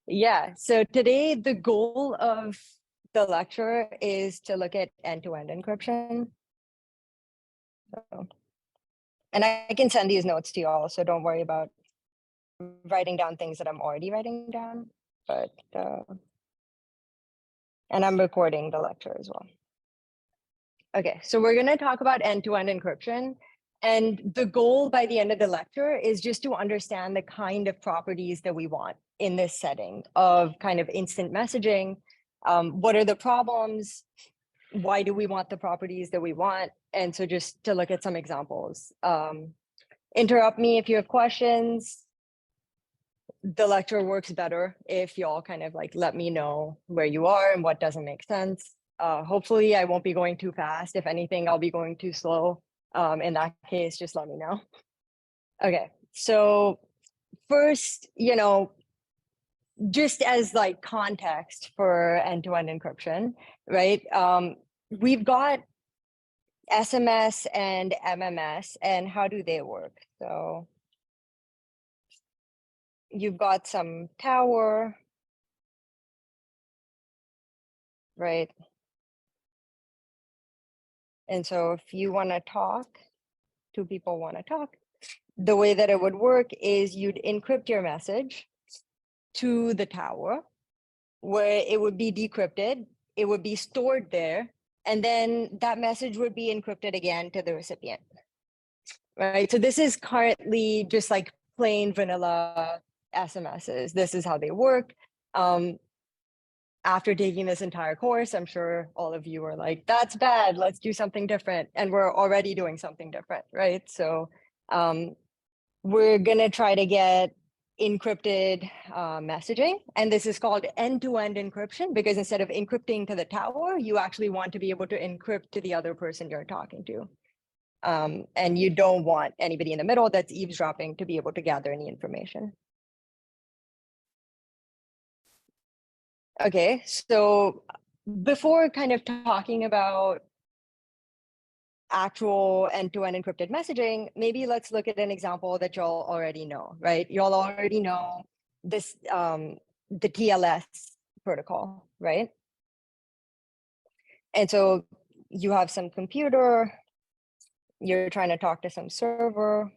Yeah, so today the goal of the lecture is to look at end-to-end encryption. So, and I can send these notes to you all, so don't worry about writing down things that I'm already writing down, but, and I'm recording the lecture as well. Okay, so we're gonna talk about end-to-end encryption. And the goal by the end of the lecture is just to understand the kind of properties that we want in this setting of kind of instant messaging. What are the problems? Why do we want the properties that we want? And so just to look at some examples. Interrupt me if you have questions. The lecture works better if y'all kind of like let me know where you are and what doesn't make sense. Hopefully I won't be going too fast. If anything, I'll be going too slow. In that case, just let me know. Okay, so first, just as like context for end-to-end encryption, right? We've got SMS and MMS, and how do they work? So you've got some tower, right? And so if you want to talk, two people want to talk, the way that it would work is you'd encrypt your message to the tower where it would be decrypted, it would be stored there, and then that message would be encrypted again to the recipient, right? So this is currently just like plain vanilla SMSs. This is how they work. After taking this entire course, I'm sure all of you are like, that's bad, let's do something different. And we're already doing something different, right? So we're gonna try to get encrypted messaging. And this is called end-to-end encryption because instead of encrypting to the tower, you actually want to be able to encrypt to the other person you're talking to. And you don't want anybody in the middle that's eavesdropping to be able to gather any information. Okay, so before kind of talking about actual end-to-end encrypted messaging, maybe let's look at an example that y'all already know, right? Y'all already know this, the TLS protocol, right? And so you have some computer, you're trying to talk to some server.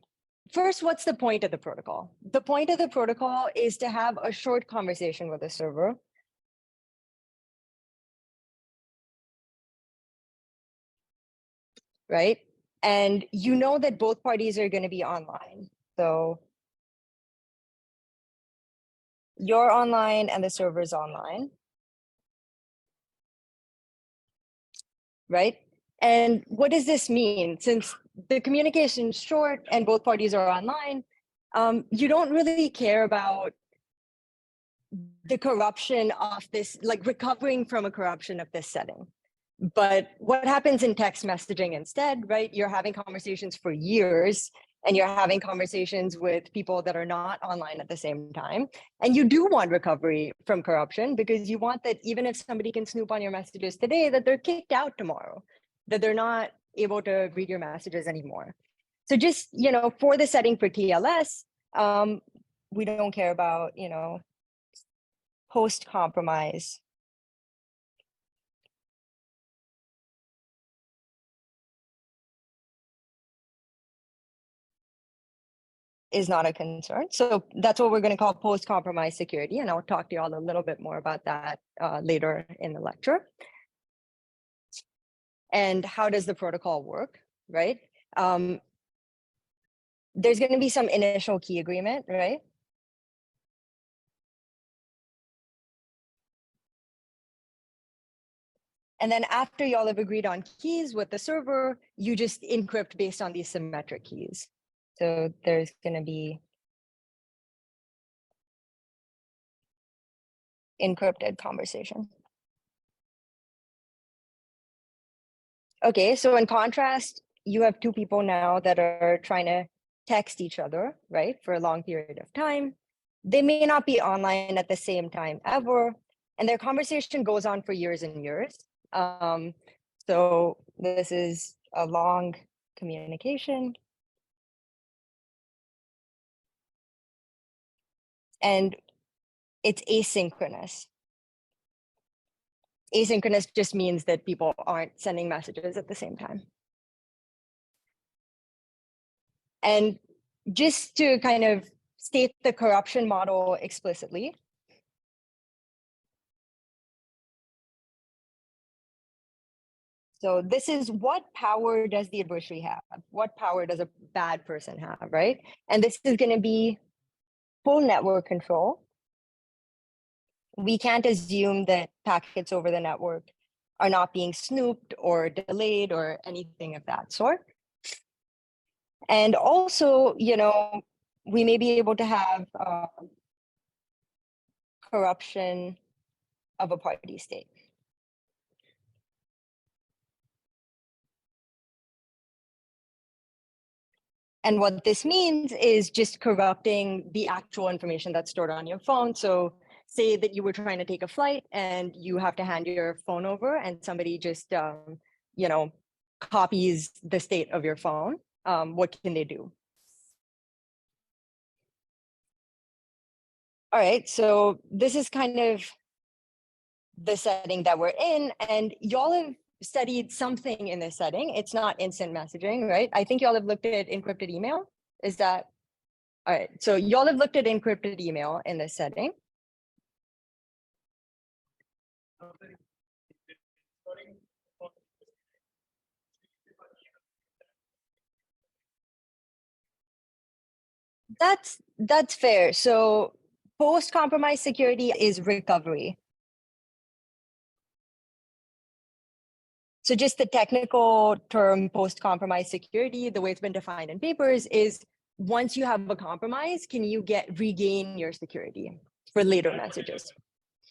First, what's the point of the protocol? The point of the protocol is to have a short conversation with the server. Right? And you know that both parties are going to be online. So you're online and the server's online. Right? And what does this mean? Since the communication's short and both parties are online, you don't really care about the corruption of this, like recovering from a corruption of this setting. But what happens in text messaging instead, right? You're having conversations for years and you're having conversations with people that are not online at the same time. And you do want recovery from corruption because you want that even if somebody can snoop on your messages today, that they're kicked out tomorrow, that they're not able to read your messages anymore. So just, for the setting for TLS, we don't care about, post compromise. Is not a concern. So that's what we're going to call post-compromise security. And I'll talk to you all a little bit more about that later in the lecture. And how does the protocol work, right? There's going to be some initial key agreement, right? And then after y'all have agreed on keys with the server, you just encrypt based on these symmetric keys. So there's going to be encrypted conversation. Okay, so in contrast, you have two people now that are trying to text each other, right, for a long period of time. They may not be online at the same time ever, and their conversation goes on for years and years. So this is a long communication. And it's asynchronous. Asynchronous just means that people aren't sending messages at the same time. And just to kind of state the corruption model explicitly, so this is what power does the adversary have? What power does a bad person have, right? And this is going to be full network control. We can't assume that packets over the network are not being snooped or delayed or anything of that sort. And also, we may be able to have corruption of a party state. And what this means is just corrupting the actual information that's stored on your phone. So say that you were trying to take a flight and you have to hand your phone over and somebody just, copies the state of your phone. What can they do? All right, so this is kind of the setting that we're in, and y'all have studied something in this setting. It's not instant messaging, right? I think y'all have looked at encrypted email. Is that, all right, so y'all have looked at encrypted email in this setting. That's fair. So post-compromise security is recovery. So just the technical term post-compromise security, the way it's been defined in papers is once you have a compromise, can you regain your security for later messages?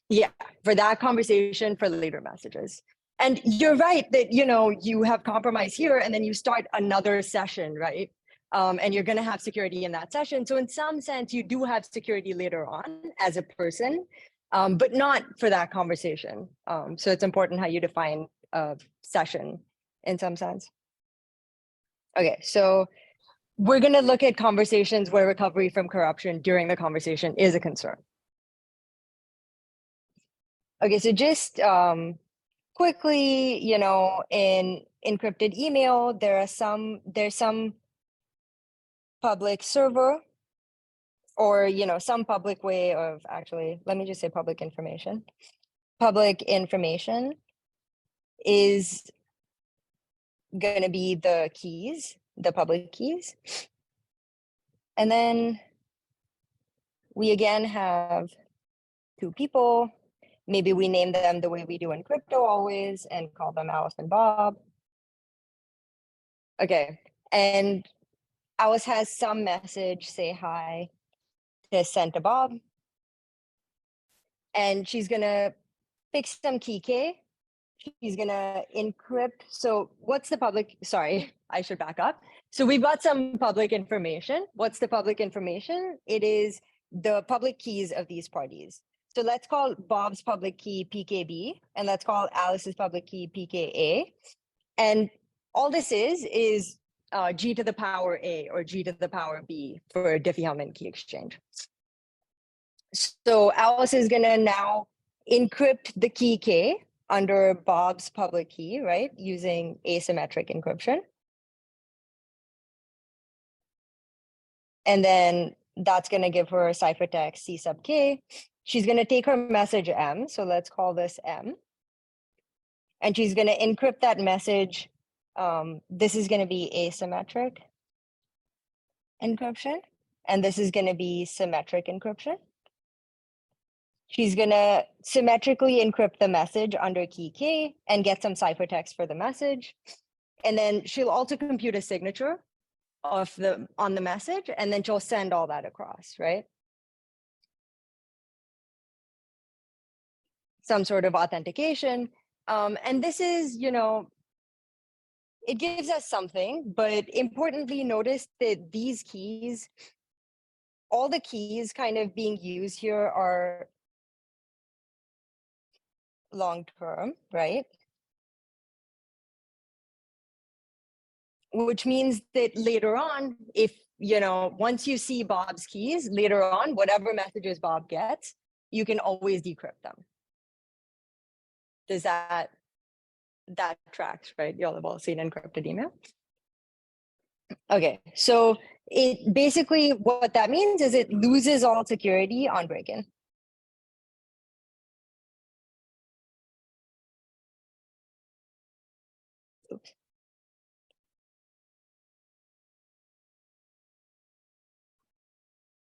Yeah, for that conversation, for later messages. And you're right that, you have compromise here and then you start another session, right? And you're going to have security in that session. So in some sense, you do have security later on as a person, but not for that conversation. So it's important how you define a session in some sense. Okay, so we're going to look at conversations where recovery from corruption during the conversation is a concern. Okay, so just quickly, in encrypted email, there's some public server or, some public way of actually, let me just say public information. Public information is going to be the keys, the public keys. And then we again have two people. Maybe we name them the way we do in crypto always and call them Alice and Bob. Okay, and Alice has some message, say hi, to send to Bob. And she's gonna pick some key K. She's gonna encrypt. So what's the public, sorry, I should back up. So we've got some public information. What's the public information? It is the public keys of these parties. So let's call Bob's public key PKB, and let's call Alice's public key PKA. And all this is G to the power A or G to the power B for Diffie-Hellman key exchange. So Alice is gonna now encrypt the key K under Bob's public key, right? Using asymmetric encryption. And then that's gonna give her a ciphertext C sub K. She's gonna take her message M, so let's call this M. And she's gonna encrypt that message. This is gonna be asymmetric encryption, and this is gonna be symmetric encryption. She's gonna symmetrically encrypt the message under key K and get some ciphertext for the message. And then she'll also compute a signature on the message, and then she'll send all that across, right? Some sort of authentication. And this is, it gives us something, but importantly, notice that these keys, all the keys kind of being used here are long-term, right? Which means that later on, if, once you see Bob's keys, later on, whatever messages Bob gets, you can always decrypt them. Does that tracks, right? Y'all have all seen encrypted email. Okay, so it basically what that means is it loses all security on break-in. Oops.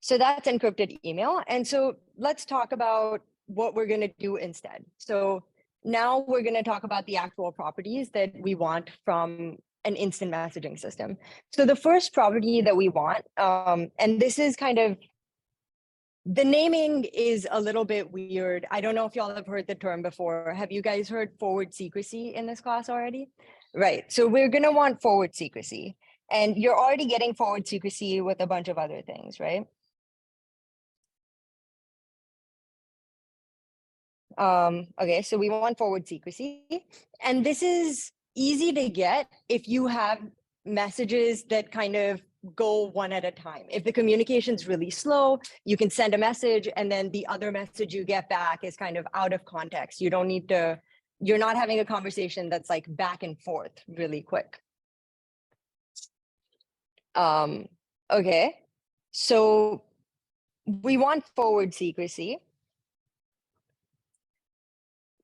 So that's encrypted email. And so let's talk about what we're going to do instead. So now we're going to talk about the actual properties that we want from an instant messaging system. So the first property that we want, and this is kind of, the naming is a little bit weird. I don't know if y'all have heard the term before. Have you guys heard forward secrecy in this class already? Right. So we're going to want forward secrecy. And you're already getting forward secrecy with a bunch of other things, right? Okay, so we want forward secrecy. And this is easy to get if you have messages that kind of go one at a time. If the communication's really slow, you can send a message and then the other message you get back is kind of out of context. You don't need to, you're not having a conversation that's like back and forth really quick. Okay, so we want forward secrecy,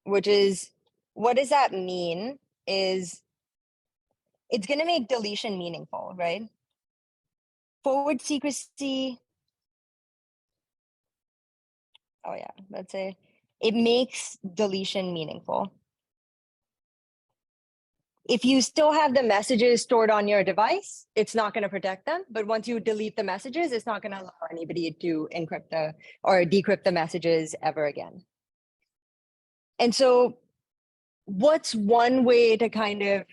which is, what does that mean is it's going to make deletion meaningful, right? Forward secrecy. Oh yeah, let's say it makes deletion meaningful. If you still have the messages stored on your device, it's not going to protect them. But once you delete the messages, it's not going to allow anybody to encrypt the or decrypt the messages ever again. And so what's one way to kind of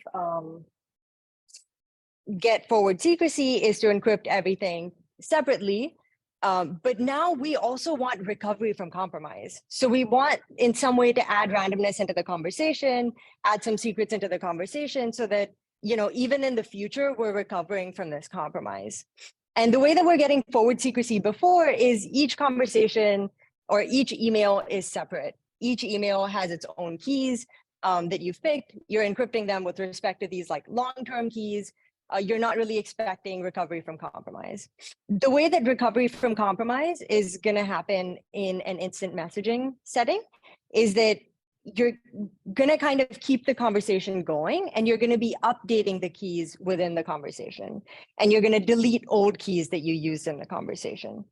get forward secrecy is to encrypt everything separately. But now we also want recovery from compromise. So we want in some way to add randomness into the conversation, add some secrets into the conversation so that, you know, even in the future, we're recovering from this compromise. And the way that we're getting forward secrecy before is each conversation or each email is separate. Each email has its own keys that you've picked. You're encrypting them with respect to these like long-term keys. You're not really expecting recovery from compromise. The way that recovery from compromise is going to happen in an instant messaging setting is that you're going to kind of keep the conversation going and you're going to be updating the keys within the conversation. And you're going to delete old keys that you used in the conversation.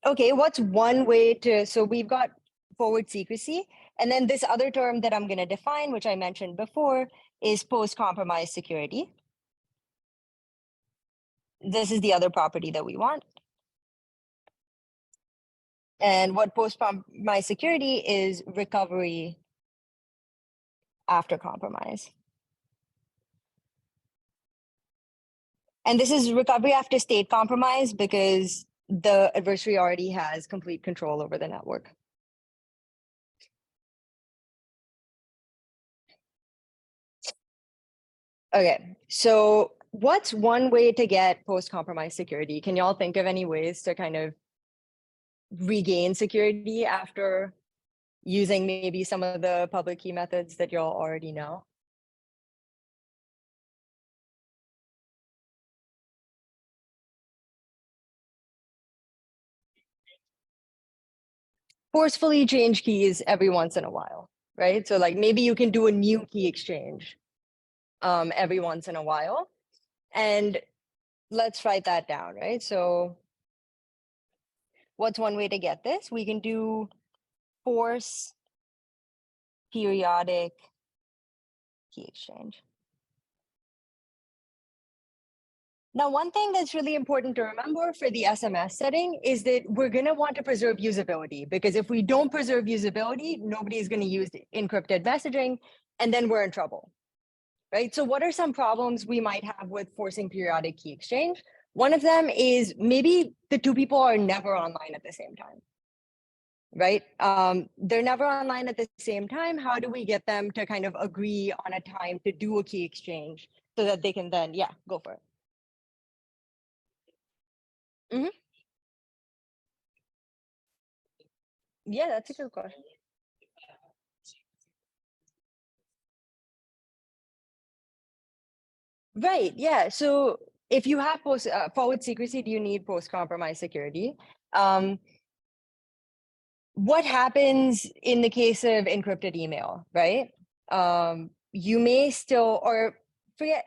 Okay, what's one way to, so we've got forward secrecy. And then this other term that I'm going to define, which I mentioned before, is post-compromise security. This is the other property that we want. And what post-compromise security is recovery after compromise. And this is recovery after state compromise because the adversary already has complete control over the network. Okay, so what's one way to get post-compromise security? Can y'all think of any ways to kind of regain security after using maybe some of the public key methods that y'all already know? Forcefully change keys every once in a while, right? So like maybe you can do a new key exchange every once in a while. And let's write that down, right? So what's one way to get this? We can do force periodic key exchange. Now, one thing that's really important to remember for the SMS setting is that we're going to want to preserve usability, because if we don't preserve usability, nobody is going to use encrypted messaging, and then we're in trouble, right? So what are some problems we might have with forcing periodic key exchange? One of them is maybe the two people are never online at the same time, right? They're never online at the same time. How do we get them to kind of agree on a time to do a key exchange so that they can then, yeah, go for it. Yeah, that's a good question. Right. Yeah. So if you have forward secrecy, do you need post compromise security? Um, what happens in the case of encrypted email, right? You may still, or forget,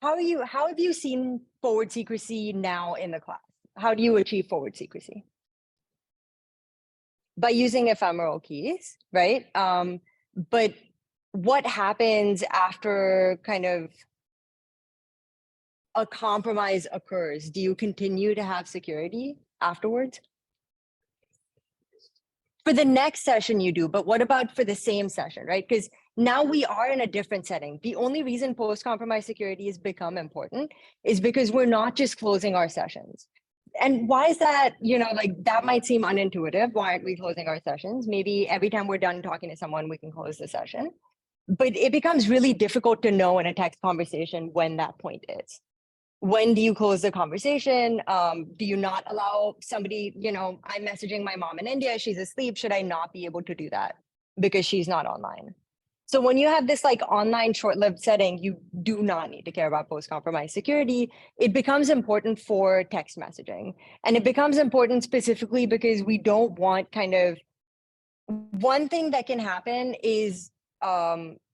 how have you seen forward secrecy now in the class? How do you achieve forward secrecy? By using ephemeral keys, right? But what happens after kind of a compromise occurs? Do you continue to have security afterwards? For the next session you do, but what about for the same session, right? Because now we are in a different setting. The only reason post-compromise security has become important is because we're not just closing our sessions. And why is that? Like that might seem unintuitive. Why aren't we closing our sessions? Maybe every time we're done talking to someone, we can close the session. But it becomes really difficult to know in a text conversation when that point is. When do you close the conversation? Do you not allow somebody, I'm messaging my mom in India, she's asleep. Should I not be able to do that because she's not online? So when you have this like online short-lived setting, you do not need to care about post-compromise security. It becomes important for text messaging. And it becomes important specifically because we don't want one thing that can happen is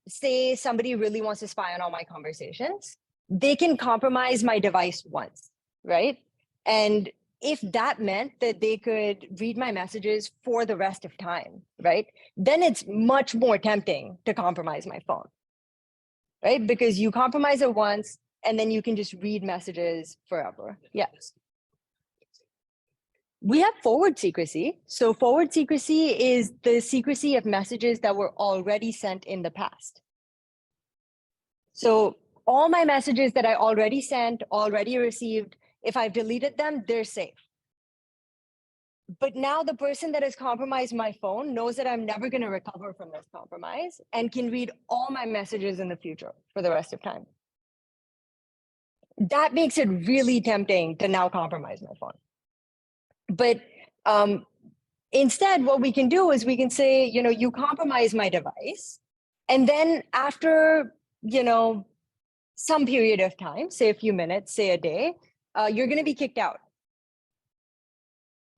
say somebody really wants to spy on all my conversations, they can compromise my device once, right? And if that meant that they could read my messages for the rest of time, right? Then it's much more tempting to compromise my phone, right? Because you compromise it once and then you can just read messages forever. Yes. We have forward secrecy. So forward secrecy is the secrecy of messages that were already sent in the past. So all my messages that I already sent, already received, if I've deleted them, they're safe. But now the person that has compromised my phone knows that I'm never going to recover from this compromise and can read all my messages in the future for the rest of time. That makes it really tempting to now compromise my phone. But instead, what we can do is we can say, you compromise my device. And then after, some period of time, say a few minutes, say a day, you're going to be kicked out.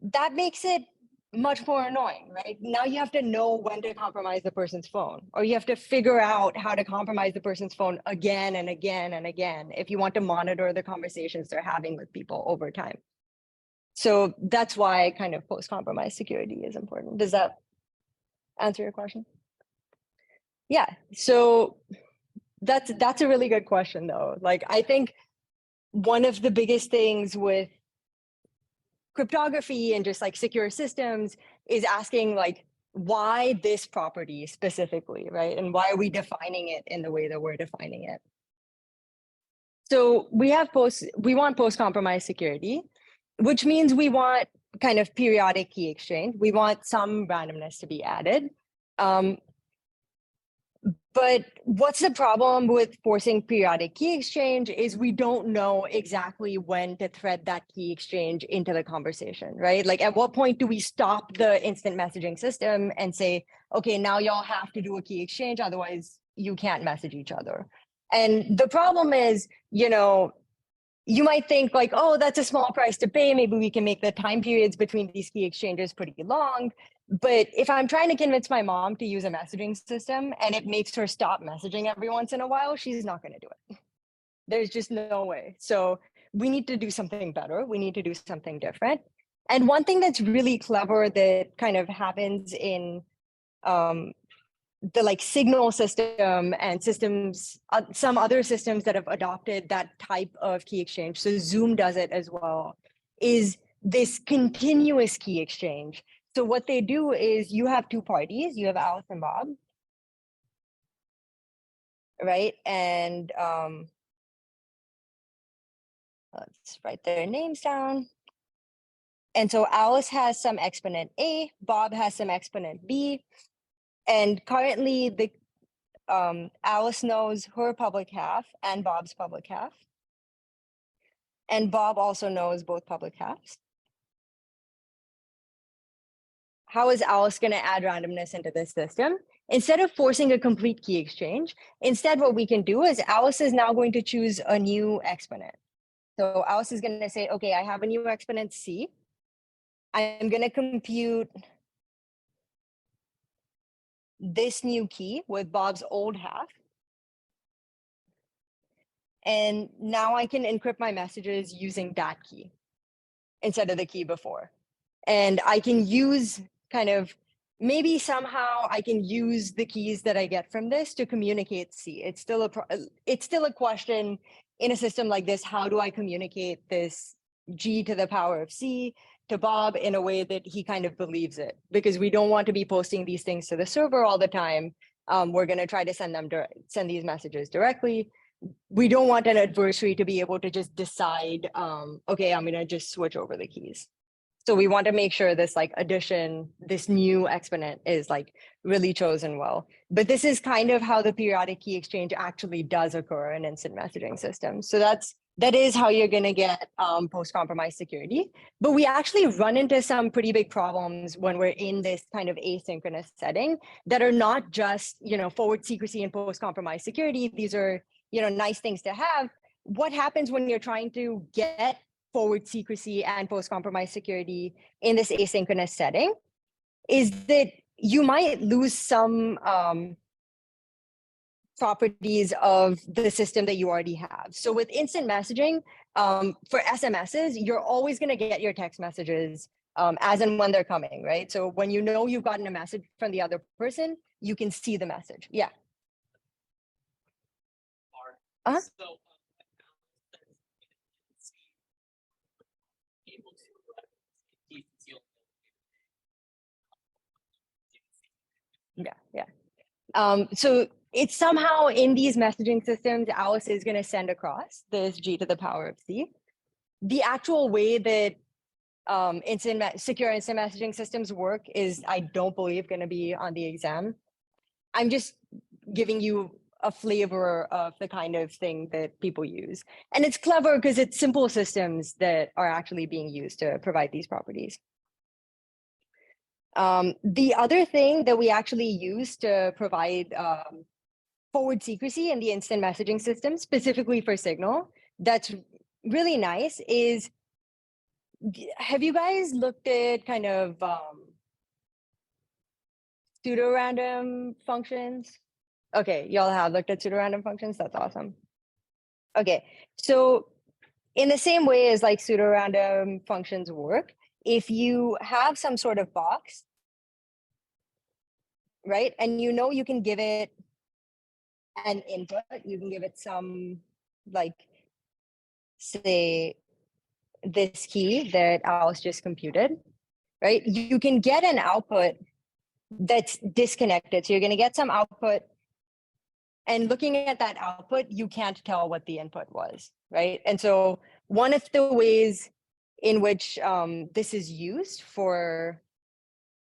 That makes it much more annoying, right? Now you have to know when to compromise the person's phone, or you have to figure out how to compromise the person's phone again and again and again if you want to monitor the conversations they're having with people over time. So that's why kind of post-compromise security is important. Does that answer your question? Yeah. So that's a really good question though. Like I think one of the biggest things with cryptography and just like secure systems is asking like why this property specifically, right? And why are we defining it in the way that we're defining it? So we want post-compromise security, which means we want kind of periodic key exchange. We want some randomness to be added. But what's the problem with forcing periodic key exchange is we don't know exactly when to thread that key exchange into the conversation, right? Like at what point do we stop the instant messaging system and say, okay, now y'all have to do a key exchange, otherwise you can't message each other. And the problem is, you might think like, oh, that's a small price to pay. Maybe we can make the time periods between these key exchanges pretty long. But if I'm trying to convince my mom to use a messaging system and it makes her stop messaging every once in a while, she's not going to do it. There's just no way. So we need to do something better. We need to do something different. And one thing that's really clever that kind of happens in the like signal system and systems, some other systems that have adopted that type of key exchange, so Zoom does it as well, is this continuous key exchange. So what they do is you have two parties, you have Alice and Bob, right? And let's write their names down. And so Alice has some exponent A, Bob has some exponent B, and currently the Alice knows her public half and Bob's public half. And Bob also knows both public halves. how is Alice going to add randomness into this system? Instead of forcing a complete key exchange, instead what we can do is Alice is now going to choose a new exponent. So Alice is going to say, okay, I have a new exponent C. I'm going to compute this new key with Bob's old half. And now I can encrypt my messages using that key instead of the key before. And I can use kind of, maybe somehow I can use the keys that I get from this to communicate C. It's still a question in a system like this. How do I communicate this G to the power of C to Bob in a way that he kind of believes it? Because we don't want to be posting these things to the server all the time. We're going to try to send these messages directly. We don't want an adversary to be able to just decide, okay, I'm going to just switch over the keys. So we want to make sure this like addition, this new exponent is like really chosen well. But this is kind of how the periodic key exchange actually does occur in instant messaging systems. So that is how you're going to get post-compromise security. But we actually run into some pretty big problems when we're in this kind of asynchronous setting that are not just, forward secrecy and post-compromise security. These are, nice things to have. What happens when you're trying to get forward secrecy and post-compromise security in this asynchronous setting is that you might lose some properties of the system that you already have. So with instant messaging, for SMSs, you're always going to get your text messages as and when they're coming, right? So when you know you've gotten a message from the other person, you can see the message. Yeah. Uh-huh. Yeah. So it's somehow in these messaging systems, Alice is going to send across this G to the power of C. The actual way that secure instant messaging systems work is, I don't believe, going to be on the exam. I'm just giving you a flavor of the kind of thing that people use. And it's clever because it's simple systems that are actually being used to provide these properties. The other thing that we actually use to provide forward secrecy in the instant messaging system, specifically for Signal, that's really nice is, have you guys looked at kind of pseudo-random functions? Okay, y'all have looked at pseudo-random functions? That's awesome. Okay, so in the same way as like pseudo-random functions work, if you have some sort of box, right, and you can give it an input, you can give it some, like, say, this key that Alice just computed, right? You can get an output that's disconnected. So you're going to get some output, and looking at that output, you can't tell what the input was, right? And so one of the ways in which this is used for,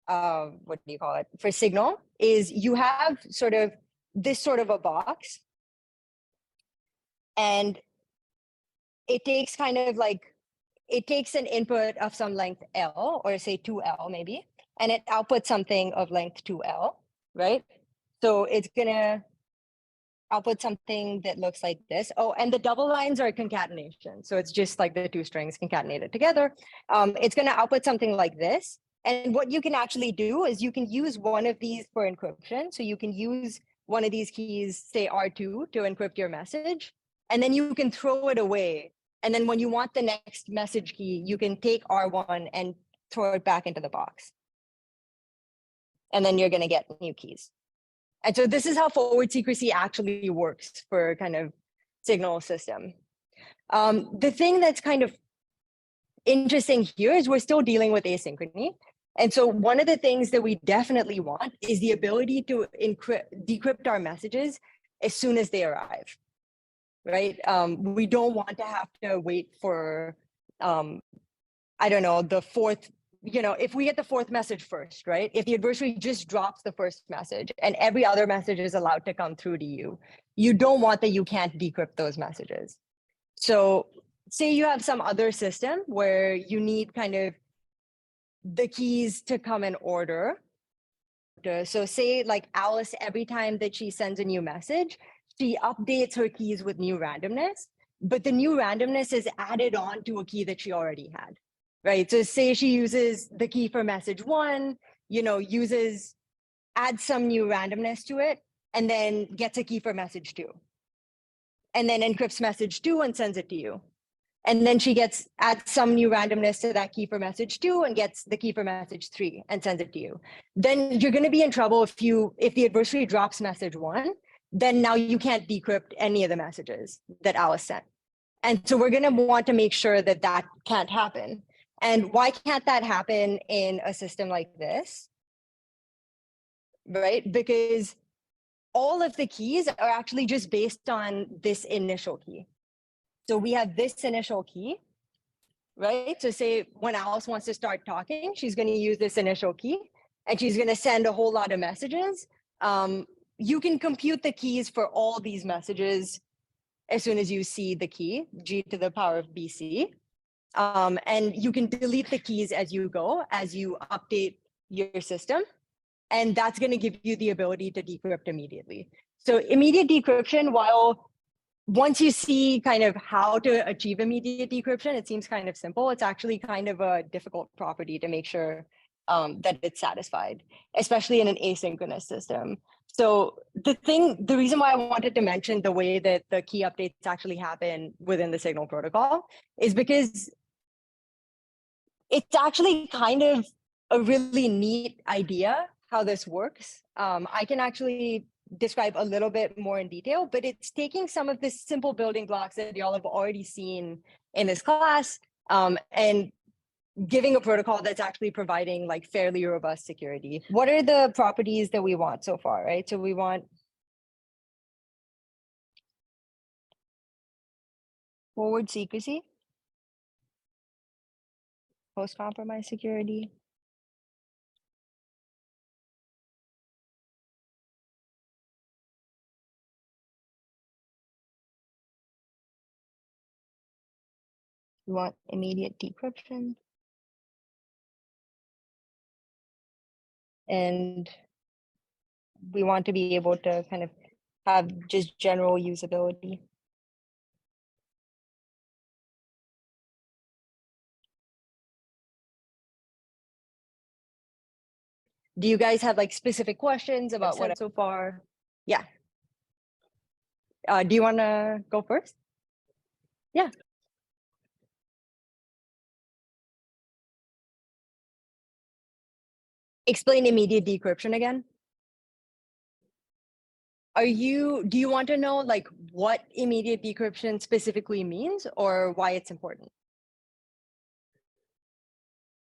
what do you call it, for Signal, is you have sort of this sort of a box, and it takes kind of like, it takes an input of some length L, or say 2L maybe, and it outputs something of length 2L, right? So it's gonna output something that looks like this. Oh, and the double lines are concatenation. So it's just like the two strings concatenated together. It's gonna output something like this. And what you can actually do is you can use one of these for encryption. So you can use one of these keys, say R2, to encrypt your message, and then you can throw it away. And then when you want the next message key, you can take R1 and throw it back into the box. And then you're gonna get new keys. And so this is how forward secrecy actually works for kind of Signal system. The thing that's kind of interesting here is we're still dealing with asynchrony. And so one of the things that we definitely want is the ability to decrypt our messages as soon as they arrive, right? We don't want to have to wait for, I don't know, the fourth, if we get the fourth message first, right? If the adversary just drops the first message and every other message is allowed to come through to you, you don't want that you can't decrypt those messages. So say you have some other system where you need kind of the keys to come in order. So say like Alice, every time that she sends a new message, she updates her keys with new randomness, but the new randomness is added on to a key that she already had, right? So say she uses the key for message 1, adds some new randomness to it, and then gets a key for message 2. And then encrypts message 2 and sends it to you. And then she adds some new randomness to that key for message 2 and gets the key for message 3 and sends it to you. Then you're going to be in trouble if the adversary drops message 1, then now you can't decrypt any of the messages that Alice sent. And so we're going to want to make sure that that can't happen. And why can't that happen in a system like this? Right? Because all of the keys are actually just based on this initial key. So we have this initial key, right? So say when Alice wants to start talking, she's going to use this initial key and she's going to send a whole lot of messages. You can compute the keys for all these messages as soon as you see the key, G to the power of BC. And you can delete the keys as you go, as you update your system. And that's going to give you the ability to decrypt immediately. So immediate decryption, once you see kind of how to achieve immediate decryption, it seems kind of simple. It's actually kind of a difficult property to make sure that it's satisfied, especially in an asynchronous system. So the reason why I wanted to mention the way that the key updates actually happen within the Signal protocol is because it's actually kind of a really neat idea how this works. I can actually describe a little bit more in detail, but it's taking some of the simple building blocks that y'all have already seen in this class and giving a protocol that's actually providing like fairly robust security. What are the properties that we want so far, right? So we want forward secrecy, post-compromise security, we want immediate decryption, and we want to be able to kind of have just general usability. Do you guys have like specific questions about what so far? Yeah. Do you want to go first? Yeah. Explain immediate decryption again. Do you want to know like what immediate decryption specifically means or why it's important?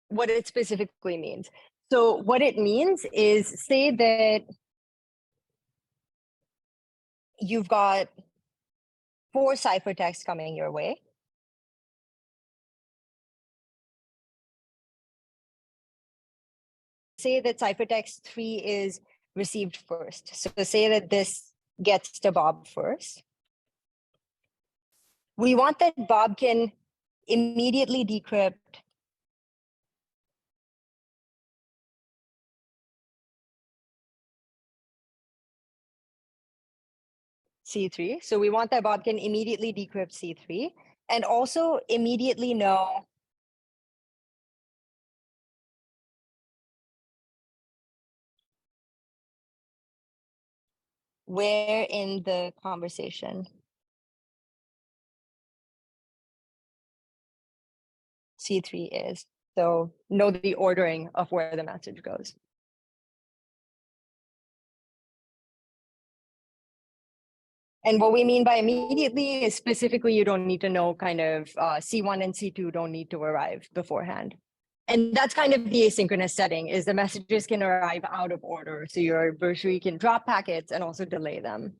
What it specifically means. So what it means is, say that you've got 4 ciphertexts coming your way. Say that ciphertext 3 is received first. So say that this gets to Bob first. We want that Bob can immediately decrypt C3. So we want that Bob can immediately decrypt C3 and also immediately know where in the conversation C3 is. So know the ordering of where the message goes. And what we mean by immediately is specifically you don't need to know kind of C1 and C2 don't need to arrive beforehand. And that's kind of the asynchronous setting, is the messages can arrive out of order. So your adversary can drop packets and also delay them.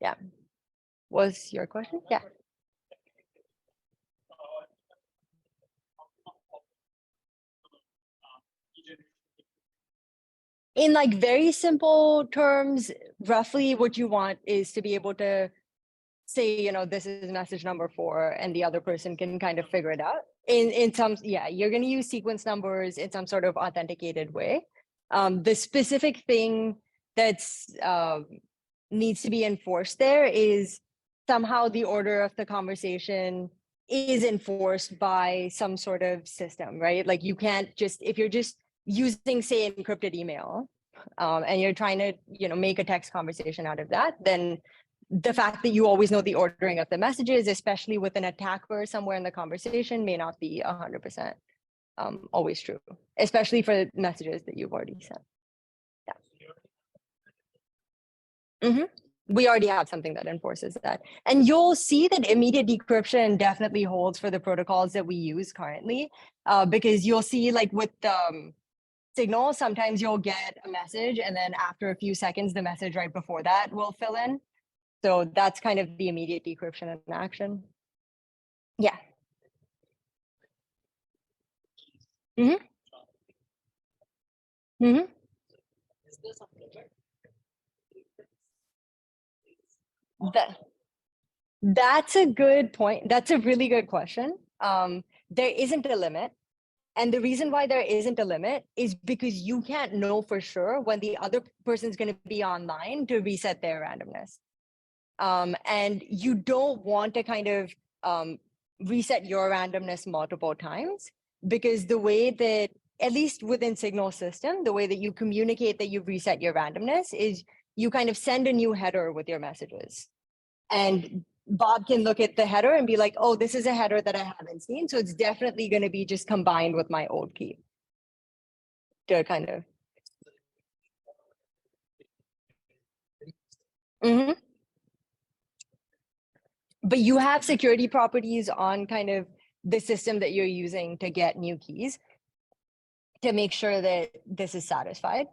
Yeah. Was your question? Yeah. In like very simple terms, roughly what you want is to be able to say, this is message number 4, and the other person can kind of figure it out. in some, yeah, you're going to use sequence numbers in some sort of authenticated way. The specific thing that's needs to be enforced there is somehow the order of the conversation is enforced by some sort of system, right? Like you can't just, if you're just using, say, encrypted email, and you're trying to, make a text conversation out of that, then the fact that you always know the ordering of the messages, especially with an attacker somewhere in the conversation, may not be 100% always true, especially for messages that you've already sent. Yeah. We already have something that enforces that. And you'll see that immediate decryption definitely holds for the protocols that we use currently, because you'll see, like with Signal, sometimes you'll get a message and then after a few seconds, the message right before that will fill in. So that's kind of the immediate decryption in action. Yeah. Mm-hmm. Mm-hmm. That's a good point. That's a really good question. There isn't a limit. And the reason why there isn't a limit is because you can't know for sure when the other person's going to be online to reset their randomness. And you don't want to kind of reset your randomness multiple times, because the way that, at least within Signal system, the way that you communicate that you've reset your randomness is you kind of send a new header with your messages. And Bob can look at the header and be like, oh, this is a header that I haven't seen. So it's definitely going to be just combined with my old key to kind of. Mm-hmm. But you have security properties on kind of the system that you're using to get new keys to make sure that this is satisfied.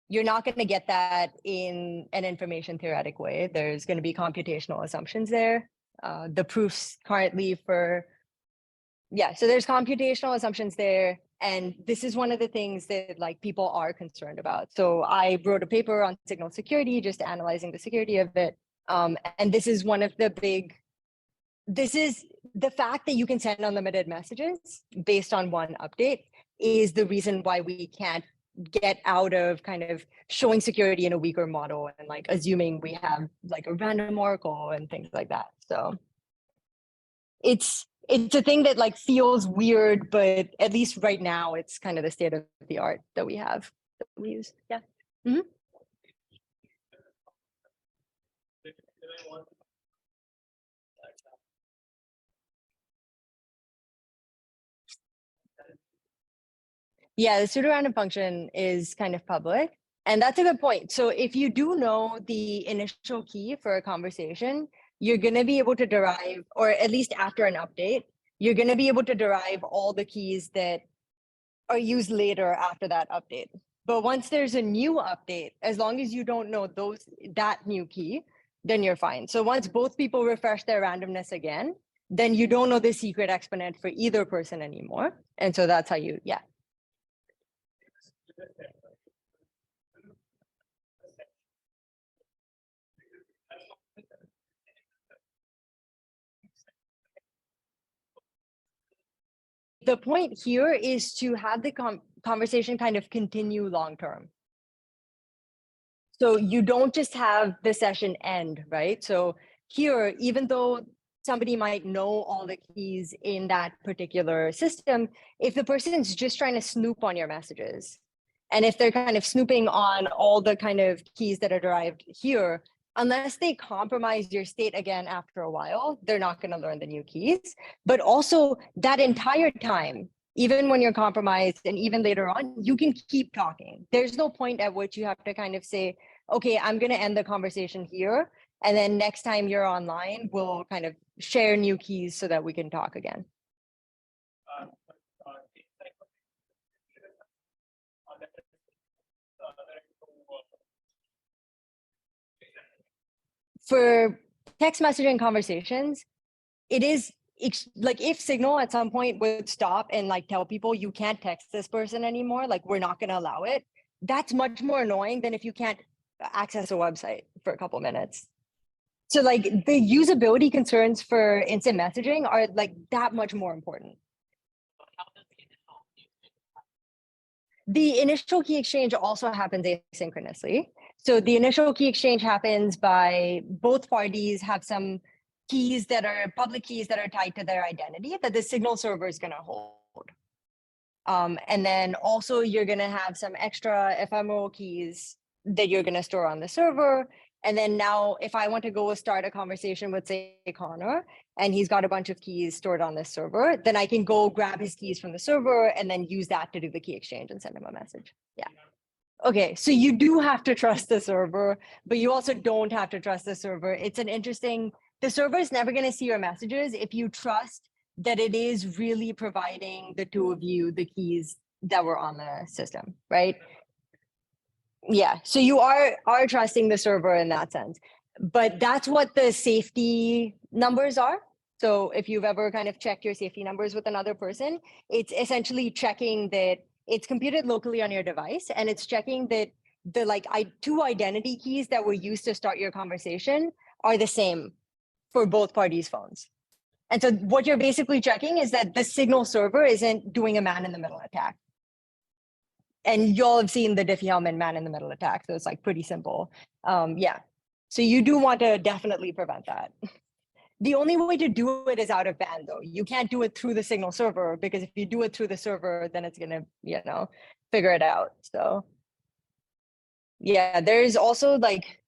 You're not going to get that in an information theoretic way. There's going to be computational assumptions there. The proofs currently for, yeah, so there's computational assumptions there. And this is one of the things that like people are concerned about. So I wrote a paper on signal security, just analyzing the security of it. And this is one of the big, this is the fact that you can send unlimited messages based on one update is the reason why we can't get out of kind of showing security in a weaker model and like assuming we have like a random oracle and things like that. So it's a thing that like feels weird, but at least right now it's kind of the state of the art that we have, that we use. Yeah. Mm-hmm. Yeah, the pseudo-random function is kind of public. And that's a good point. So if you do know the initial key for a conversation, you're going to be able to derive, or at least after an update, you're going to be able to derive all the keys that are used later after that update. But once there's a new update, as long as you don't know that new key, then you're fine. So once both people refresh their randomness again, then you don't know the secret exponent for either person anymore. And so that's how you, yeah. The point here is to have the conversation kind of continue long term. So you don't just have the session end, right? So here, even though somebody might know all the keys in that particular system, if the person is just trying to snoop on your messages, and if they're kind of snooping on all the kind of keys that are derived here, unless they compromise your state again after a while, they're not going to learn the new keys. But also that entire time, even when you're compromised and even later on, you can keep talking. There's no point at which you have to kind of say, okay, I'm going to end the conversation here. And then next time you're online, we'll kind of share new keys so that we can talk again. For text messaging conversations, it is like if Signal at some point would stop and like tell people you can't text this person anymore, like we're not going to allow it, that's much more annoying than if you can't access a website for a couple minutes. So like the usability concerns for instant messaging are like that much more important. The initial key exchange also happens asynchronously. So the initial key exchange happens by both parties have some keys that are public keys that are tied to their identity that the signal server is going to hold. And then also you're going to have some extra ephemeral keys that you're going to store on the server. And then now if I want to go start a conversation with, say, Connor, and he's got a bunch of keys stored on this server, then I can go grab his keys from the server and then use that to do the key exchange and send him a message. Yeah. Okay, so you do have to trust the server, but you also don't have to trust the server. It's an interesting, the server is never going to see your messages if you trust that it is really providing the two of you the keys that were on the system, right? Yeah, so you are trusting the server in that sense, but that's what the safety numbers are. So if you've ever kind of checked your safety numbers with another person, it's essentially checking that it's computed locally on your device, and it's checking that the two identity keys that were used to start your conversation are the same for both parties' phones. And so what you're basically checking is that the signal server isn't doing a man-in-the-middle attack. And you'll have seen the Diffie-Hellman man-in-the-middle attack, so it's like pretty simple. Yeah, so you do want to definitely prevent that. The only way to do it is out of band, though. You can't do it through the signal server, because if you do it through the server, then it's gonna, figure it out. So yeah, there's also like,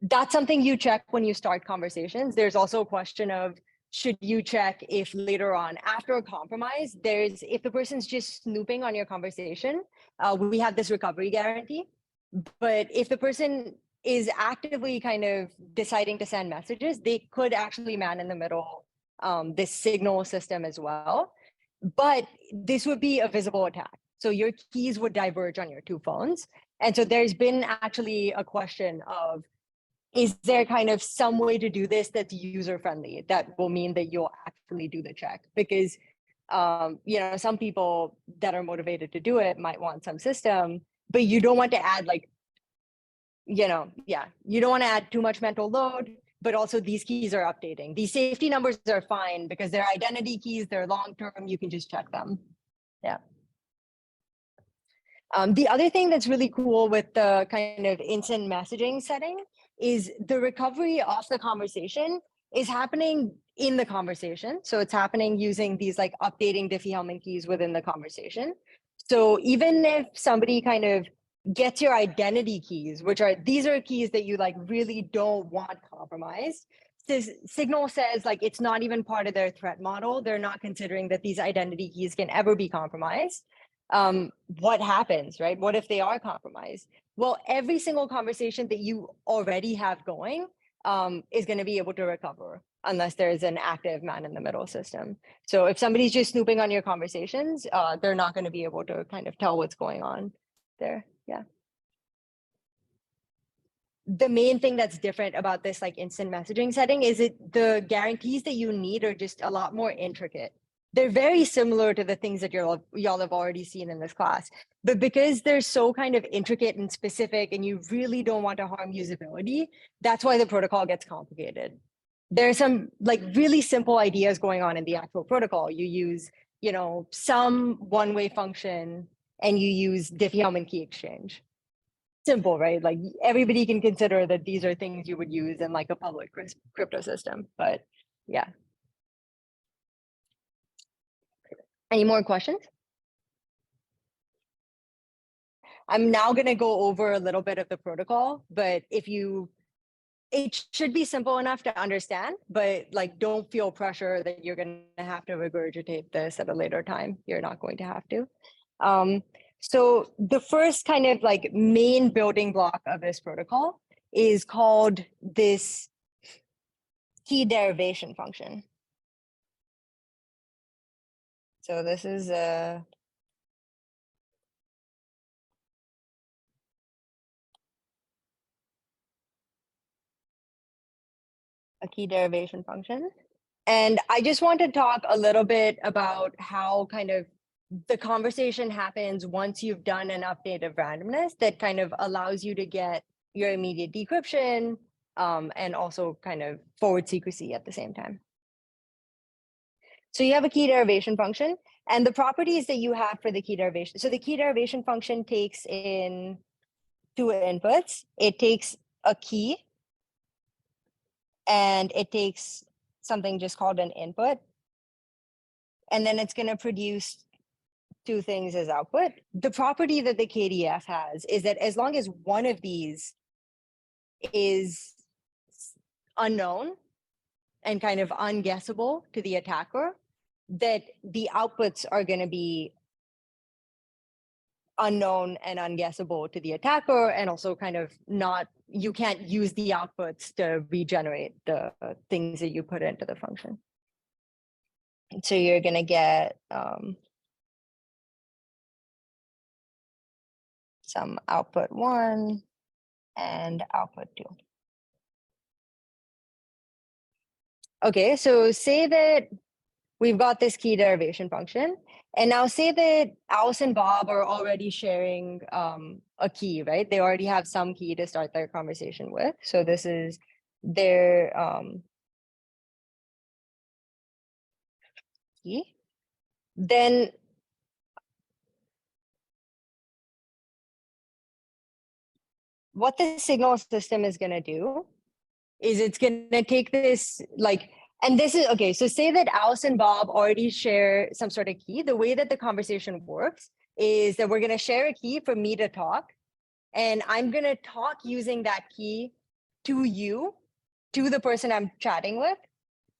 that's something you check when you start conversations. There's also a question of, should you check if later on after a compromise, if the person's just snooping on your conversation, we have this recovery guarantee. But if the person is actively kind of deciding to send messages, they could actually man in the middle this signal system as well. But this would be a visible attack. So your keys would diverge on your two phones. And so there's been actually a question of, is there kind of some way to do this that's user friendly that will mean that you'll actually do the check? Because some people that are motivated to do it might want some system, but you don't want to add you don't want to add too much mental load, but also these keys are updating. These safety numbers are fine because they're identity keys, they're long-term, you can just check them. Yeah. The other thing that's really cool with the kind of instant messaging setting is the recovery of the conversation is happening in the conversation. So it's happening using these like updating Diffie-Hellman keys within the conversation. So even if somebody kind of gets your identity keys, these are keys that you like really don't want compromised, this Signal says like it's not even part of their threat model. They're not considering that these identity keys can ever be compromised. What happens, right? What if they are compromised? Well, every single conversation that you already have going is going to be able to recover unless there's an active man-in-the-middle system. So if somebody's just snooping on your conversations, they're not going to be able to kind of tell what's going on there. Yeah. The main thing that's different about this like instant messaging setting is the guarantees that you need are just a lot more intricate. They're very similar to the things that y'all have already seen in this class, but because they're so kind of intricate and specific and you really don't want to harm usability, that's why the protocol gets complicated. There are some like really simple ideas going on in the actual protocol. You use, some one-way function and you use Diffie-Hellman key exchange. Simple, right? Like everybody can consider that these are things you would use in like a public crypto system, but yeah. Any more questions? I'm now going to go over a little bit of the protocol, but it should be simple enough to understand, but like don't feel pressure that you're going to have to regurgitate this at a later time. You're not going to have to. So the first kind of like main building block of this protocol is called this key derivation function. So this is a key derivation function. And I just want to talk a little bit about how kind of the conversation happens once you've done an update of randomness that kind of allows you to get your immediate decryption and also kind of forward secrecy at the same time. So you have a key derivation function, and the properties that you have for the key derivation. So the key derivation function takes in two inputs. It takes a key, and it takes something just called an input. And then it's going to produce two things as output. The property that the KDF has is that as long as one of these is unknown and kind of unguessable to the attacker, that the outputs are going to be unknown and unguessable to the attacker, and also kind of not, you can't use the outputs to regenerate the things that you put into the function. And so you're going to get some output 1 and output 2. Okay, so say that we've got this key derivation function, and now say that Alice and Bob are already sharing a key, right? They already have some key to start their conversation with. So this is their key. Then what the signal system is going to do is it's going to take this, like, and this is, okay, so say that Alice and Bob already share some sort of key. The way that the conversation works is that we're going to share a key for me to talk, and I'm going to talk using that key to you, to the person I'm chatting with,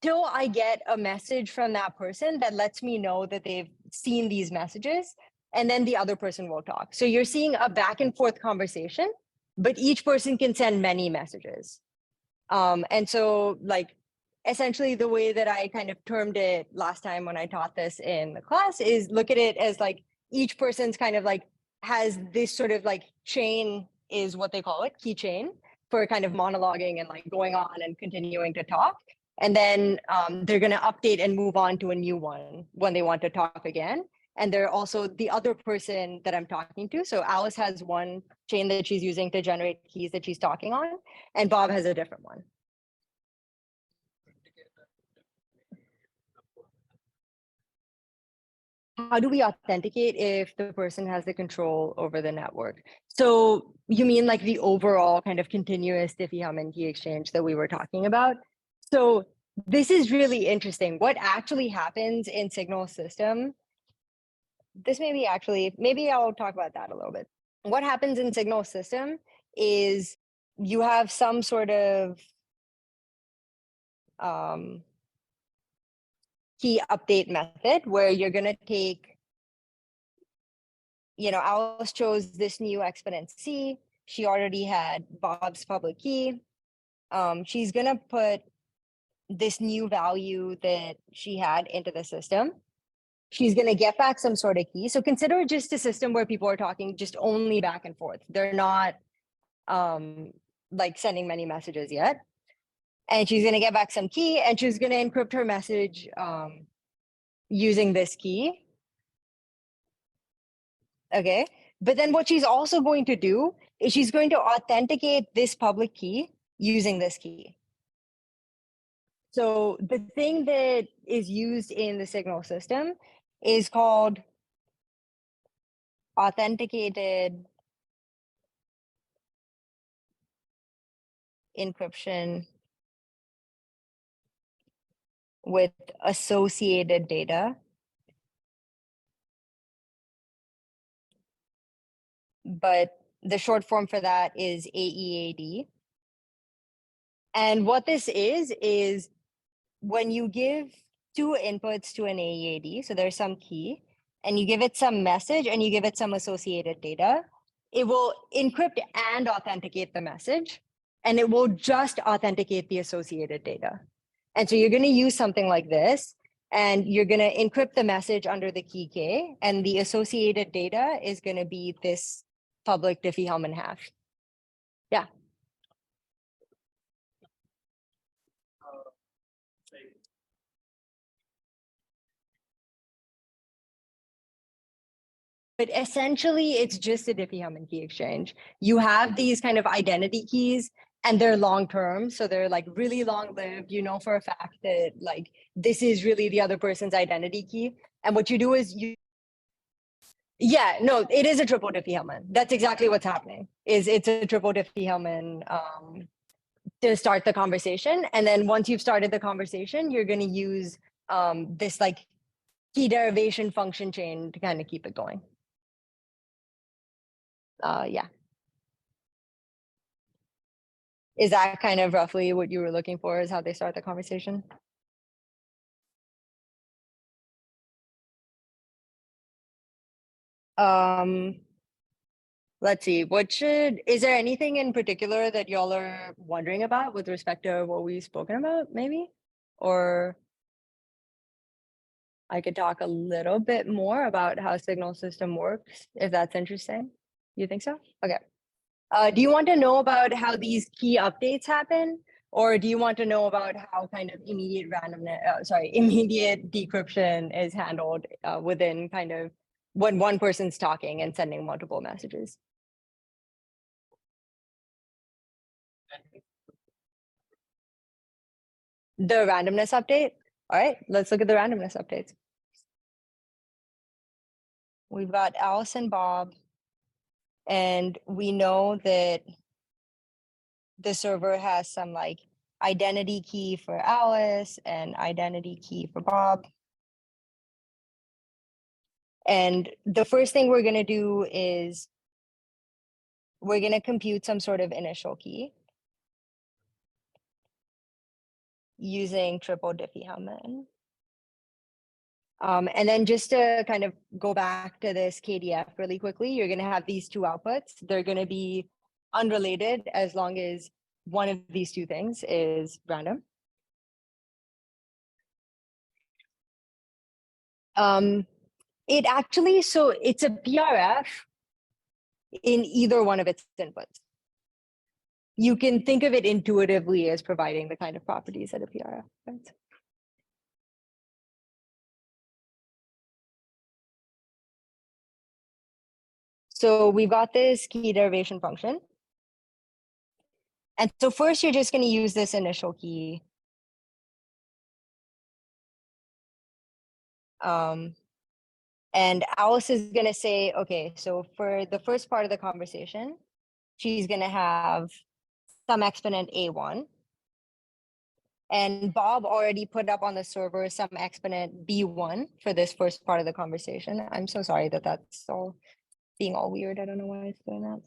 till I get a message from that person that lets me know that they've seen these messages, and then the other person will talk. So you're seeing a back and forth conversation, but each person can send many messages. And so, like, essentially the way that I kind of termed it last time when I taught this in the class is look at it as like each person's kind of like has this sort of like chain, is what they call it, key chain, for kind of monologuing and like going on and continuing to talk. And then they're going to update and move on to a new one when they want to talk again. And they're also the other person that I'm talking to. So Alice has one chain that she's using to generate keys that she's talking on, and Bob has a different one. How do we authenticate if the person has the control over the network? So you mean like the overall kind of continuous Diffie-Hellman key exchange that we were talking about? So this is really interesting. What actually happens in Signal System, this maybe I'll talk about that a little bit. What happens in Signal System is you have some sort of key update method where you're going to take, you know, Alice chose this new exponent C. She already had Bob's public key. She's going to put this new value that she had into the system. She's going to get back some sort of key. So consider just a system where people are talking just only back and forth. They're not like sending many messages yet. And she's going to get back some key, and she's going to encrypt her message using this key. Okay. But then what she's also going to do is she's going to authenticate this public key using this key. So the thing that is used in the Signal System is called authenticated encryption with associated data. But the short form for that is AEAD. And what this is when you give two inputs to an AEAD, so there's some key, and you give it some message and you give it some associated data, it will encrypt and authenticate the message, and it will just authenticate the associated data. And so you're going to use something like this, and you're going to encrypt the message under the key K, and the associated data is going to be this public Diffie-Hellman hash. Yeah. But essentially, it's just a Diffie-Hellman key exchange. You have these kind of identity keys, and they're long term. So they're like really long lived. You know for a fact that like this is really the other person's identity key. And what you do is yeah, no, it is a triple Diffie-Hellman. That's exactly what's happening. It's a triple Diffie-Hellman to start the conversation. And then once you've started the conversation, you're going to use this like key derivation function chain to kind of keep it going. Yeah. Is that kind of roughly what you were looking for, is how they start the conversation? Let's see, is there anything in particular that y'all are wondering about with respect to what we've spoken about, maybe? Or I could talk a little bit more about how signal system works, if that's interesting. You think so? Okay. Do you want to know about how these key updates happen? Or do you want to know about how kind of immediate immediate decryption is handled within kind of when one person's talking and sending multiple messages? The randomness update? All right, let's look at the randomness updates. We've got Alice and Bob, and we know that the server has some like identity key for Alice and identity key for Bob. And the first thing we're going to do is we're going to compute some sort of initial key using triple Diffie-Hellman. And then just to kind of go back to this KDF really quickly, you're going to have these two outputs. They're going to be unrelated as long as one of these two things is random. It actually, so it's a PRF in either one of its inputs. You can think of it intuitively as providing the kind of properties that a PRF provides. So we've got this key derivation function. And so first you're just going to use this initial key. And Alice is going to say, okay, so for the first part of the conversation, she's going to have some exponent A1. And Bob already put up on the server some exponent B1 for this first part of the conversation. I'm so sorry that that's all being all weird. I don't know why it's doing that.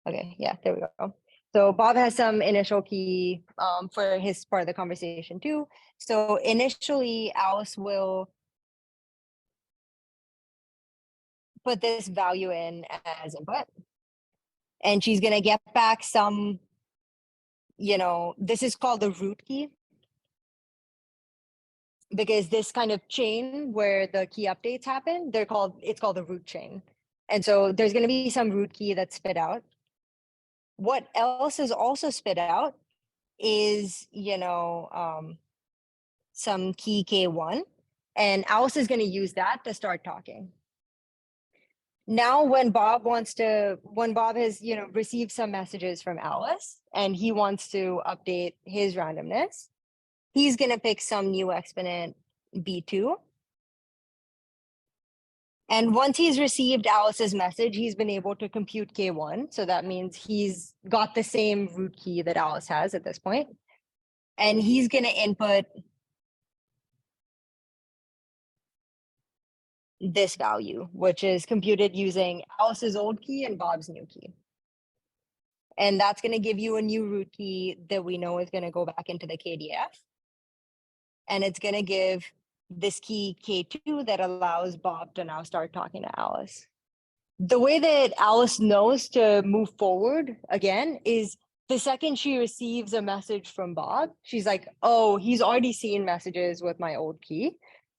Okay, yeah, there we go. So Bob has some initial key for his part of the conversation too. So initially, Alice will put this value in as input. And she's going to get back some, this is called the root key. Because this kind of chain where the key updates happen, it's called the root chain. And so there's going to be some root key that's spit out. What else is also spit out is, some key K1, and Alice is going to use that to start talking. Now, when Bob has, received some messages from Alice and he wants to update his randomness, he's going to pick some new exponent B2. And once he's received Alice's message, he's been able to compute K1. So that means he's got the same root key that Alice has at this point. And he's going to input this value, which is computed using Alice's old key and Bob's new key. And that's going to give you a new root key that we know is going to go back into the KDF. And it's going to give this key K2 that allows Bob to now start talking to Alice. The way that Alice knows to move forward again is the second she receives a message from Bob, she's like, oh, he's already seen messages with my old key.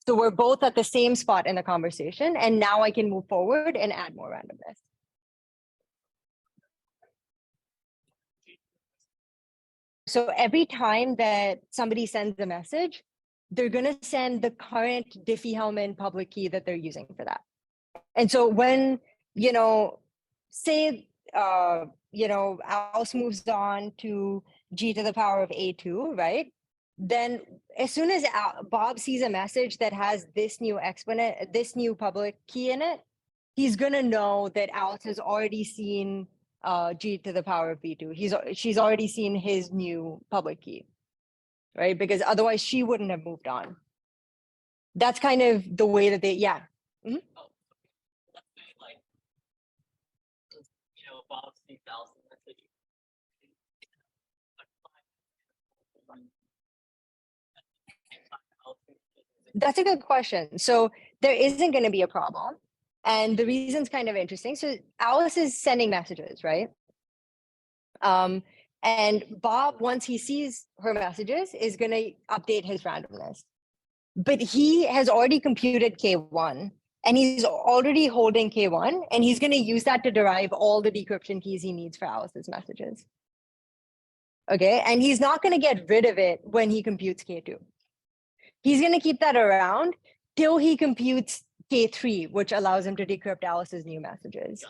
So we're both at the same spot in the conversation. And now I can move forward and add more randomness. So every time that somebody sends a message, they're going to send the current Diffie-Hellman public key that they're using for that. And so when, say, Alice moves on to g to the power of a2, right? Then as soon as Bob sees a message that has this new exponent, this new public key in it, he's gonna know that Alice has already seen g to the power of b2. She's already seen his new public key, right? Because otherwise she wouldn't have moved on. That's kind of the way that they, yeah. Oh, let's say like, Bob sees Alice's message. That's a good question. So there isn't going to be a problem. And the reason's kind of interesting. So Alice is sending messages, right? And Bob, once he sees her messages, is going to update his randomness. But he has already computed K1 and he's already holding K1 and he's going to use that to derive all the decryption keys he needs for Alice's messages. Okay, and he's not going to get rid of it when he computes K2. He's going to keep that around till he computes K3, which allows him to decrypt Alice's new messages.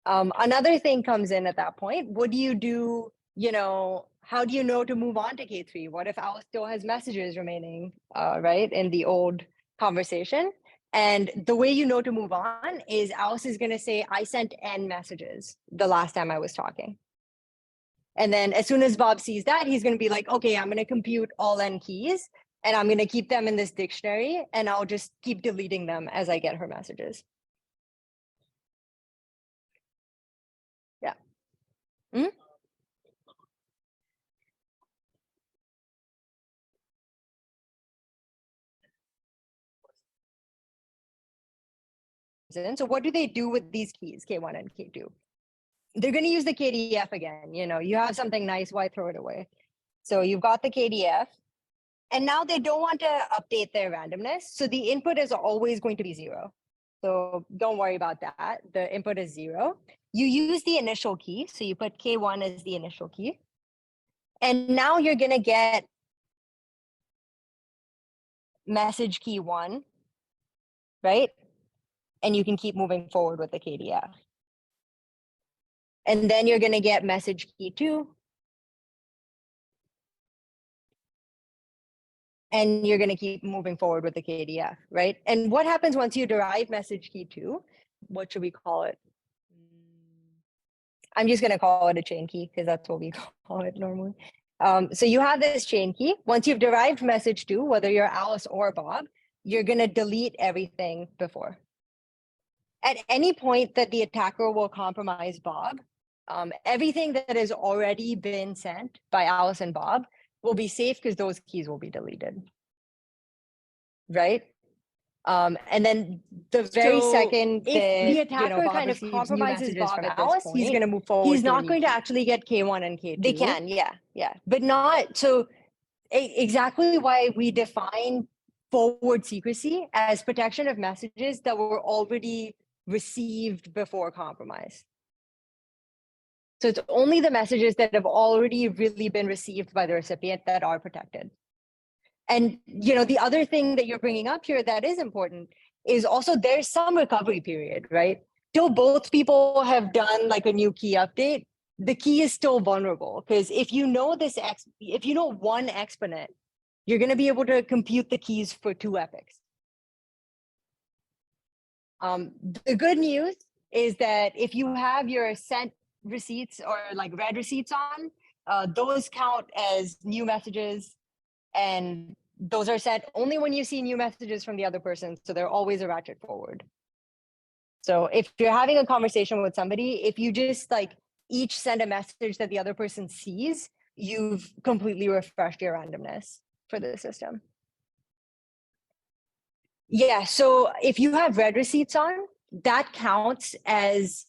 Another thing comes in at that point. What do you do? How do you know to move on to K3? What if Alice still has messages remaining, right, in the old conversation? And the way you know to move on is Alice is going to say, I sent N messages the last time I was talking. And then as soon as Bob sees that, he's going to be like, okay, I'm going to compute all N keys and I'm going to keep them in this dictionary and I'll just keep deleting them as I get her messages. Yeah. Mm-hmm. So what do they do with these keys, K1 and K2? They're going to use the KDF again. You have something nice, why throw it away? So you've got the KDF. And now they don't want to update their randomness. So the input is always going to be 0. So don't worry about that. The input is 0. You use the initial key. So you put K1 as the initial key. And now you're going to get message key 1, right? And you can keep moving forward with the KDF. And then you're going to get message key 2. And you're going to keep moving forward with the KDF, right? And what happens once you derive message key 2? What should we call it? I'm just going to call it a chain key because that's what we call it normally. So you have this chain key. Once you've derived message 2, whether you're Alice or Bob, you're going to delete everything before. At any point that the attacker will compromise Bob, everything that has already been sent by Alice and Bob will be safe because those keys will be deleted, right? And then the very second if the attacker kind of compromises Bob at Alice, he's going to move forward. He's not going to actually get K1 and K2. They can, yeah, but not so. Exactly why we define forward secrecy as protection of messages that were already received before compromise. So it's only the messages that have already really been received by the recipient that are protected. And, the other thing that you're bringing up here that is important is also there's some recovery period, right? Till both people have done like a new key update, the key is still vulnerable because if you know if you know one exponent, you're going to be able to compute the keys for 2 epochs. The good news is that if you have your sent receipts or like read receipts on, those count as new messages and those are sent only when you see new messages from the other person. So they're always a ratchet forward. So if you're having a conversation with somebody, if you just like each send a message that the other person sees, you've completely refreshed your randomness for the system. Yeah, so if you have read receipts on, that counts as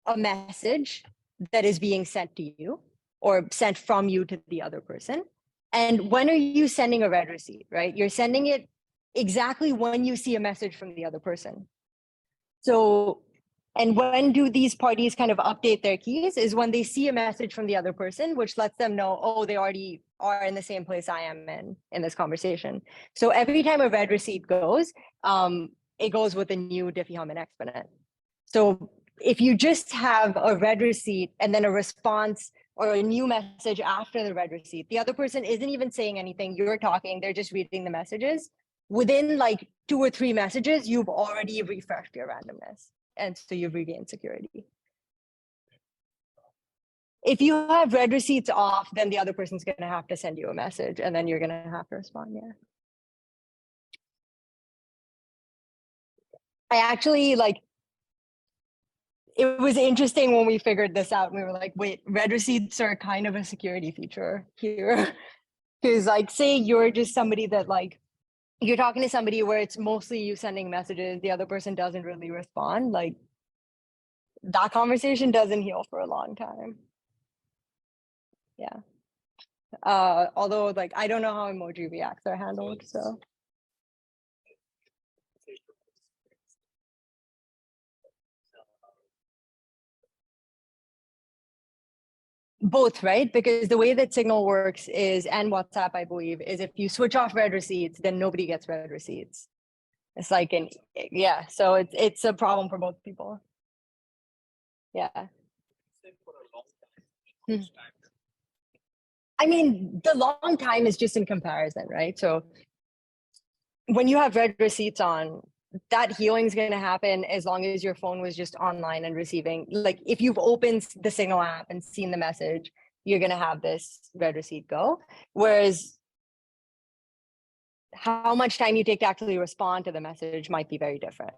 a message that is being sent to you or sent from you to the other person. And when are you sending a read receipt, right? You're sending it exactly when you see a message from the other person. So, and when do these parties kind of update their keys is when they see a message from the other person, which lets them know, oh, they already are in the same place I am in this conversation. So every time a read receipt goes, it goes with a new Diffie-Hellman exponent. So if you just have a read receipt and then a response or a new message after the read receipt. The other person isn't even saying anything. You're talking, they're just reading the messages. Within like 2 or 3 messages, you've already refreshed your randomness. And so you've regained security. If you have read receipts off, then the other person's going to have to send you a message and then you're going to have to respond. Yeah. I actually like, it was interesting when we figured this out. We were like, wait, read receipts are kind of a security feature here. Because like, say you're just somebody that like, you're talking to somebody where it's mostly you sending messages, the other person doesn't really respond, like that conversation doesn't heal for a long time. Yeah. Although like, I don't know how emoji reacts are handled, so. Both, right? Because the way that Signal works is, and WhatsApp, I believe, is if you switch off read receipts, then nobody gets read receipts. It's like an, yeah, so it's a problem for both people. Yeah. Hmm. I mean, the long time is just in comparison, right? So when you have read receipts on, that healing is going to happen as long as your phone was just online and receiving. Like if you've opened the Signal app and seen the message, you're going to have this read receipt go. Whereas how much time you take to actually respond to the message might be very different.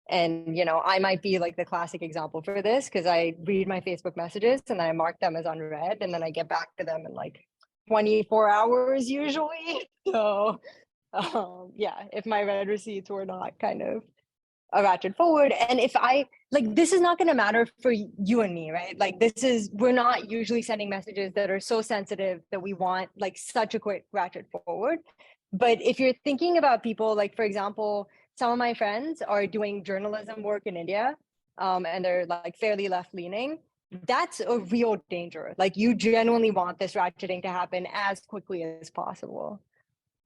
And, you know, I might be like the classic example for this because I read my Facebook messages and I mark them as unread and then I get back to them in like 24 hours usually. So yeah, if my read receipts were not kind of a ratchet forward, and if I like, this is not going to matter for you and me, right? Like this is, we're not usually sending messages that are so sensitive that we want like such a quick ratchet forward. But if you're thinking about people, like for example, some of my friends are doing journalism work in India, and they're like fairly left leaning. That's a real danger. Like you genuinely want this ratcheting to happen as quickly as possible.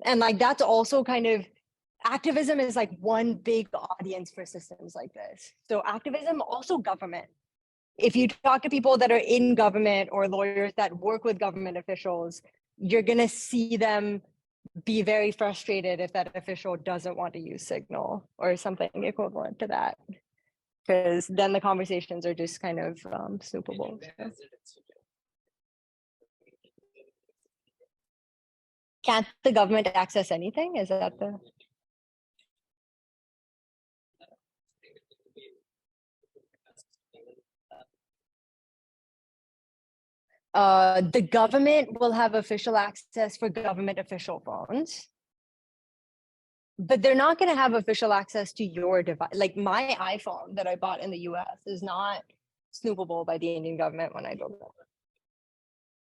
And like that's also kind of, activism is like one big audience for systems like this. So activism, also government. If you talk to people that are in government or lawyers that work with government officials, you're going to see them be very frustrated if that official doesn't want to use Signal or something equivalent to that. Because then the conversations are just kind of snoopable. So. Can't the government access anything? Is that the... The government will have official access for government official phones, but they're not going to have official access to your device. Like my iPhone that I bought in the US is not snoopable by the Indian government when I build it.